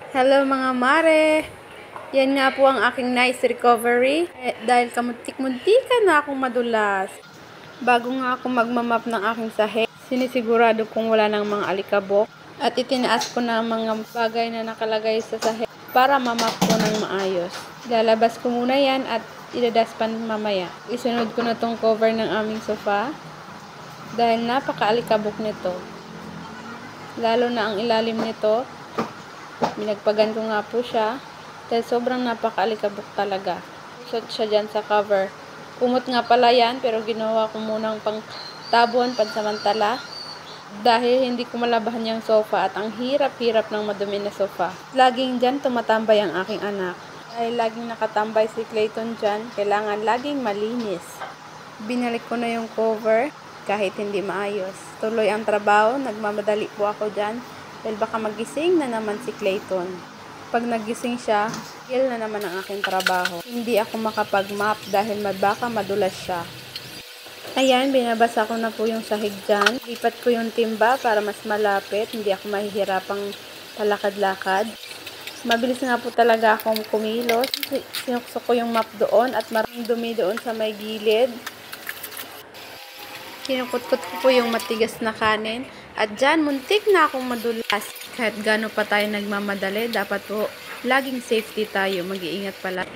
Hello mga mare! Yan nga po ang aking nice recovery. Dahil kamuntik-muntikan na akong madulas. Bago nga ako magmamap ng aking sahig, sinisigurado kong wala ng mga alikabok. At itinaas ko na ang mga bagay na nakalagay sa sahig para mamap ko ng maayos. Lalabas ko muna yan at idadaspan mamaya. Isunod ko na tong cover ng aming sofa. Dahil napaka-alikabok nito. Lalo na ang ilalim nito. Binagpagan ko nga po siya dahil sobrang napaka-alikabok talaga. Shot siya dyan sa cover. Kumot nga pala yan pero ginawa ko munang pang tabon pansamantala dahil hindi ko malabahan yung sofa at ang hirap-hirap ng madumi na sofa. Laging dyan tumatambay ang aking anak. Dahil laging nakatambay si Clayton dyan, kailangan laging malinis. Binalik ko na yung cover kahit hindi maayos. Tuloy ang trabaho, nagmamadali po ako dyan. Dahil baka magising na naman si Clayton. Pag nagising siya, tigil na naman ang aking trabaho. Hindi ako makapag-map dahil baka madulas siya. Ayan, binabasa ko na po yung sahig dyan. Lipat ko yung timba para mas malapit. Hindi ako mahihirapang palakad-lakad. Mabilis nga po talaga akong kumilos. Sinuksok ko yung map doon at maraming dumi doon sa may gilid. Kinukutkot ko po yung matigas na kanin. At dyan, muntik na akong madulas. Kahit gano'n pa tayo nagmamadali, dapat po laging safety tayo. Mag-iingat pala.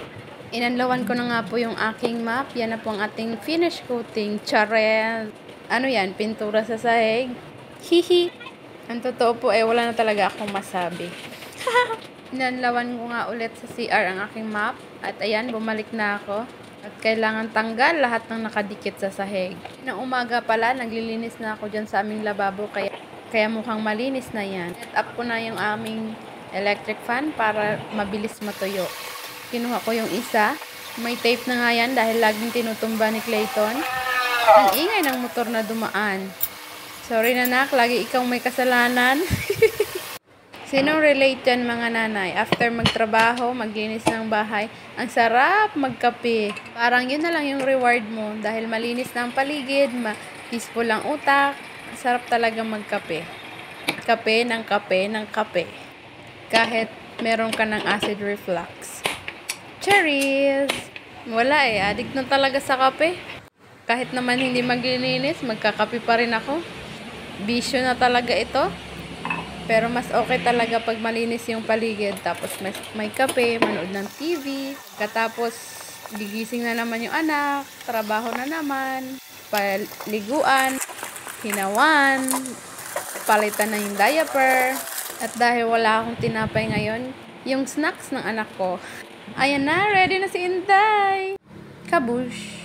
Inanlawan ko na nga po yung aking map. Yan na po ang ating finish coating. Charel! Ano yan? Pintura sa sahig? Hihi! Ang totoo po ay wala na talaga akong masabi. Inanlawan ko nga ulit sa CR ang aking map. At ayan, bumalik na ako. At kailangan tanggal lahat ng nakadikit sa sahig. Nang umaga pala, naglilinis na ako dyan sa aming lababo. Kaya mukhang malinis na yan. Set up ko na yung aming electric fan para mabilis matuyo. Kinuha ko yung isa. May tape na nga yan dahil laging tinutumba ni Clayton. Ang ingay ng motor na dumaan. Sorry nanak, lagi ikaw may kasalanan. Sinong relate yan mga nanay? After magtrabaho, maglinis ng bahay, ang sarap magkape. Parang yun na lang yung reward mo dahil malinis na ang paligid, peaceful ang utak. Ang sarap talaga magkape. Kape ng kape ng kape. Kahit meron ka ng acid reflux. Cherries! Wala addict na talaga sa kape. Kahit naman hindi maglilinis, magkakape pa rin ako. Bisyo na talaga ito. Pero mas okay talaga pag malinis yung paligid. Tapos may kape, manood ng TV. Katapos, gigising na naman yung anak. Trabaho na naman. Paliguan. Hinawan. Palitan na yung diaper. At dahil wala akong tinapay ngayon, yung snacks ng anak ko. Ayan na, ready na si Inday. Kabush!